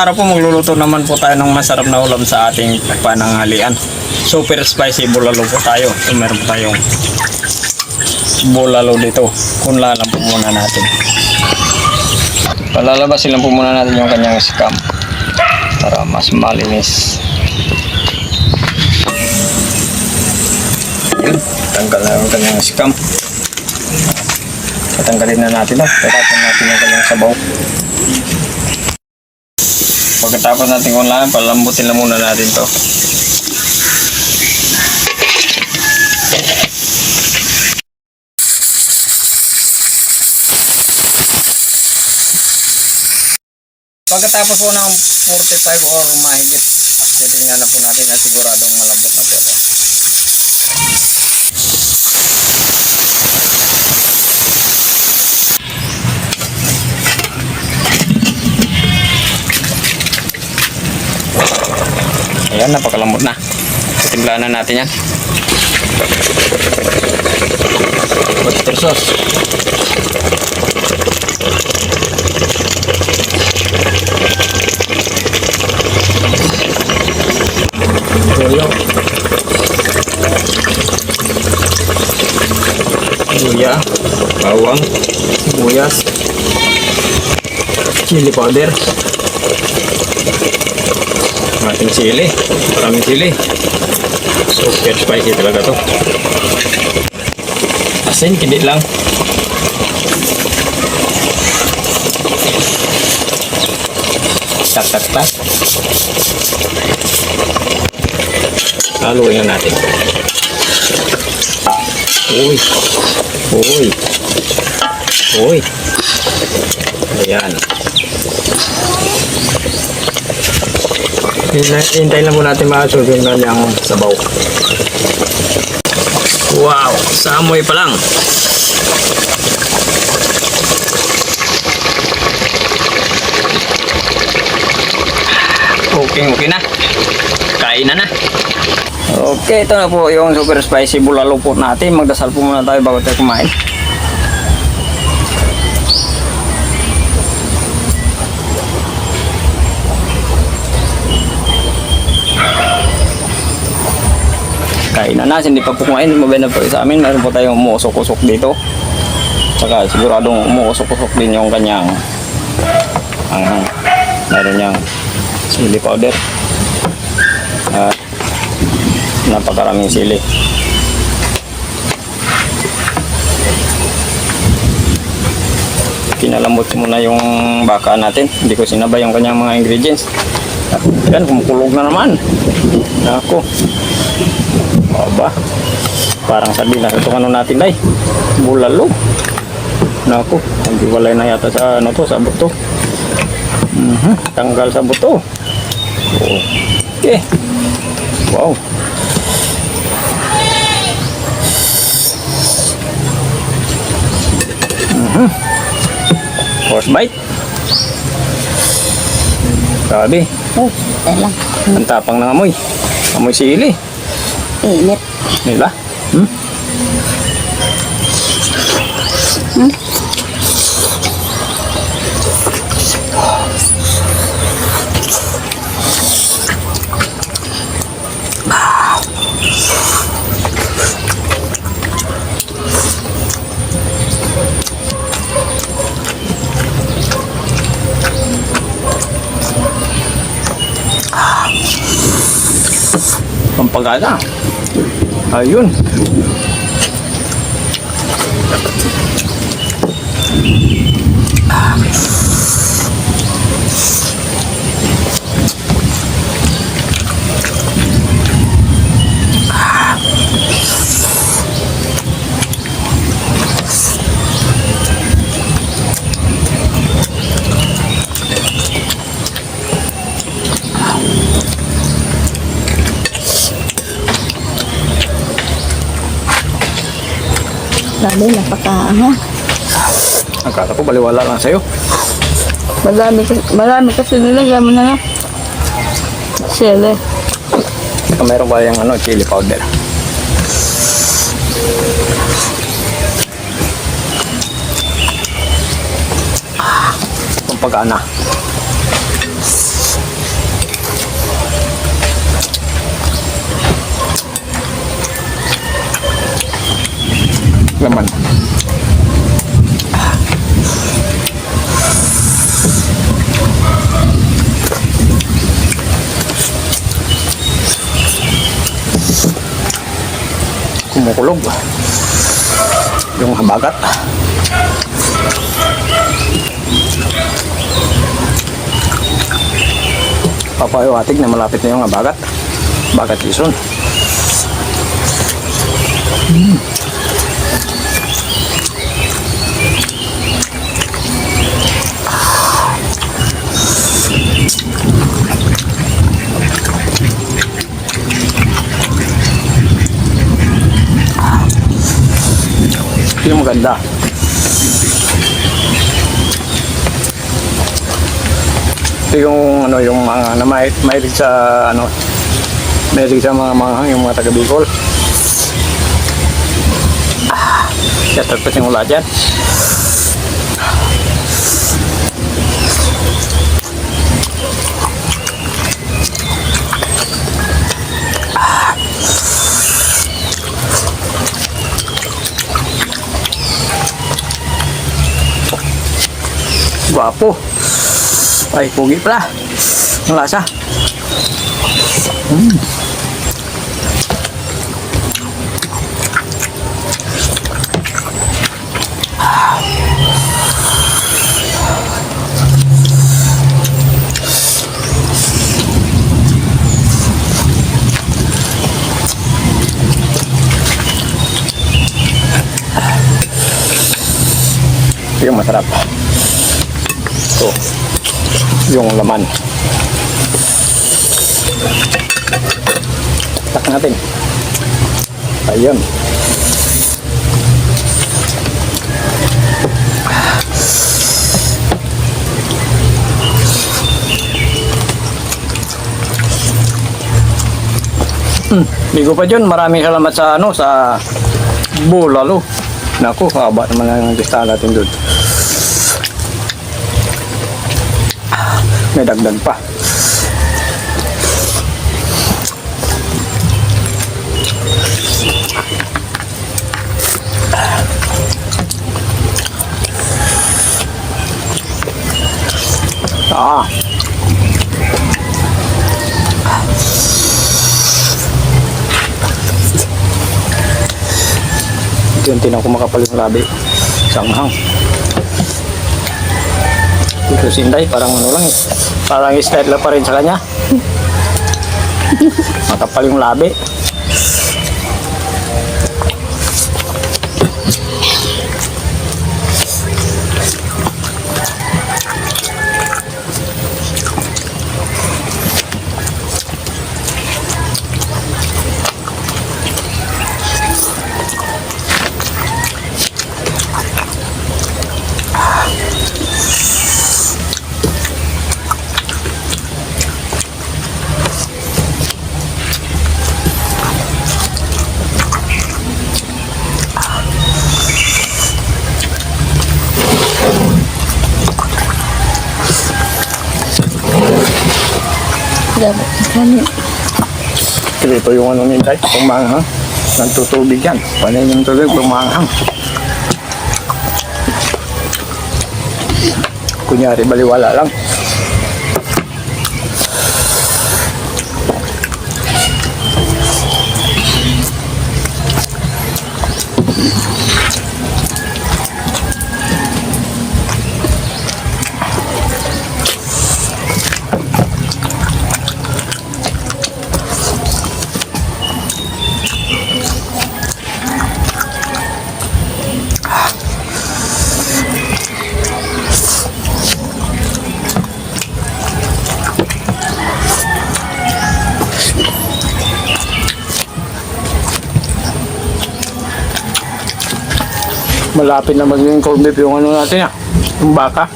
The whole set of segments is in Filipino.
araw po magluluto naman po tayo ng masarap na ulam sa ating pananghalian. Super spicy bulalo po tayo. So meron po tayong bulalo dito. Kunla lang po muna natin. Palalabasin lang po muna natin yung kanyang scam para mas malinis. Yun, tanggal na yung kanyang scam. Tatanggalin na natin. Tatapon natin yung kanyang sabaw. Pagkatapos natin kunlaan, palambutin lang muna natin to. Pagkatapos po ng 45 or mahigit, titingnan na po natin na siguradong malambot na po ito. Ayan, napakalambot na. Titimplahan na natin yan. Oyster sauce. Toyo. Luya. Bawang. Sibuyas. Chili powder. Ating sili, maraming sili. Super spicy talaga to. Asin, kindi lang. Tak. Haluin na natin. Uy. Ayan. Hintayin lang po natin ma-absorb yung kanyang sabaw. Wow! Sa amoy pa lang. Okay na. Kain na. Okay, ito na po yung super spicy bulalo po natin. Magdasal po muna tayo bago tayo kumain. Kain na, hindi pa po kumain, mabaya na po sa amin. Mayroon po tayong umuusok-usok dito. Saka siguradong umuusok-usok din yung kanyang mayroon niyang chili powder at napakaraming sili. Pinalambot muna yung baka natin, hindi ko sinabay yung kanyang mga ingredients. Yan, kumukulog na naman. Ako. Aba, parang sardinas. Ito ano natin ay bulalo. Naku, hindi walay na yata sa ano to, sa buto. Tanggal sa buto. Okay. Wow. Horse bite. Grabe. Lang. Ang tapang ng amoy. Amoy sili. Init. Nila? Pampagana. Ayun. Grabe, napakaanghang. Akala ko baliwala lang sa'yo. Marami kasi nilagyan mo na nga. Sili. Meron ba yung chili powder? Pampagana. kumukulog yung habagat. Papahiwatig na malapit na yung habagat. Bagat ison. Ito yung maganda. Ito yung ano, yung mga na mahilig sa ano, mahilig sa mga manghang, yung mga taga Bicol. Shout out pa simula dyan. Gwapo. Ay, pugi pala. Ang lasa. Yung masarap. Ito. Yung laman. Tak natin. Ayun. Ligo pa dyan. Maraming salamat sa ano, sa bulalo. Naku, haba naman ang listahan natin doon. May dagdag pa. Yung tinang ko makapal yung labi. Sanghang. Ito si Inday, parang ano lang eh. Parang style lang pa rin sa kanya. Makapal yung labi. Dapat kami. Ito yung ano ni Inday, pumanghang. Nagtutubig yan. Panay yung tubig, pumanghang. Kunyari, baliwala lang. Malapit na maging corned beef yung ano natin ah, yung baka.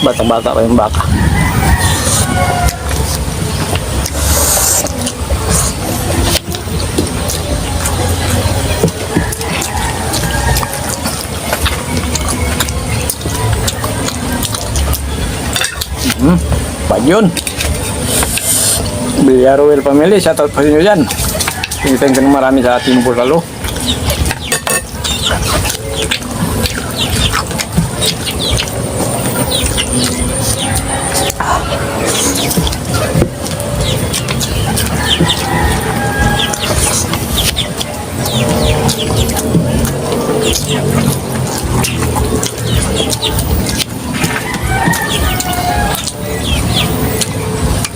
Bata-bata pa yung baka. Pa yun. Villarroel family, shoutout pa rin nyo dyan. Thank you marami sa ating bulalo.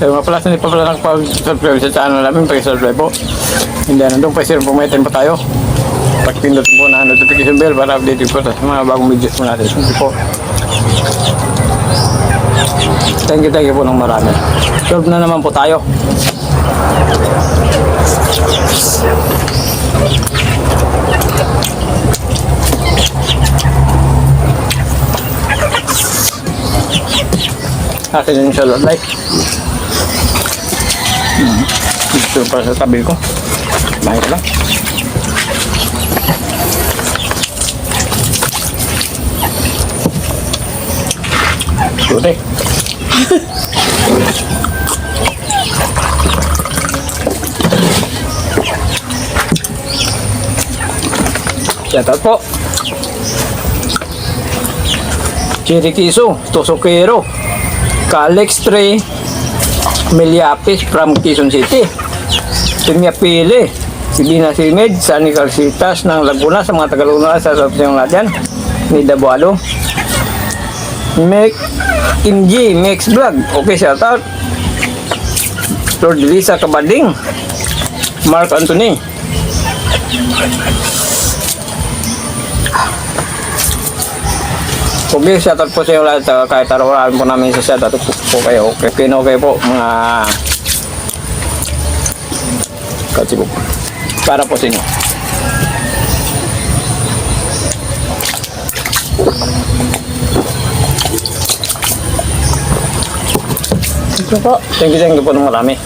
Kaya mga pala, hindi pa pala nakapag-subscribe sa channel namin, pag-subscribe po. Hindi na doon, pa-share po, may time pa tayo. Pag-pindot po na notification bell para update po sa mga bagong videos po natin. Hindi po. Thank you po ng marami. Solve na naman po tayo. Akin yung salad like. Dito pa sa tabi ko. Mahit lang. Sulit. Shoutout po. Chiriquiso, Tosokero, Calex 3, Meliapis from Quezon City. Pili, Sibina Simid, Sani Calcitas ng Laguna sa mga Tagaluna sa opsyon natin ni Dabualo. Make MG, Mix Vlog. Okay, shoutout. Lord Lisa Kabading, Mark Anthony. Okay, shoutout po sa iyo lahat. Kahit araw-araw po namin sa shoutout po kayo. Okay po mga katsibok. Para po sa inyo. Ito po. Thank you po ng marami.